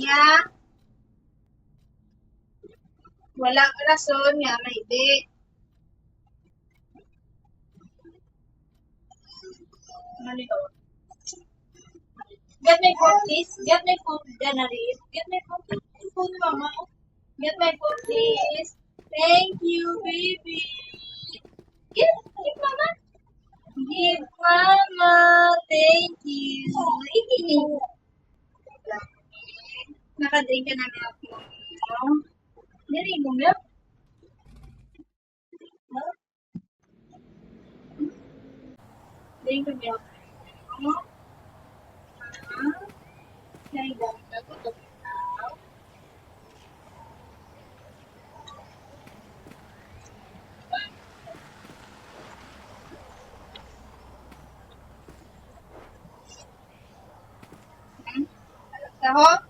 Niya, walang rason nga may di. Ano nito? Get my phone, please. Get my phone, Janari. Get my phone, please. Phone, mama. Get my phone, please. Thank you, baby. Give mama. Give mama. Thank you. Nakadrink ka na milk mo. Dali mo milk? Drink ka milk. Kaya gamit ako. Taho?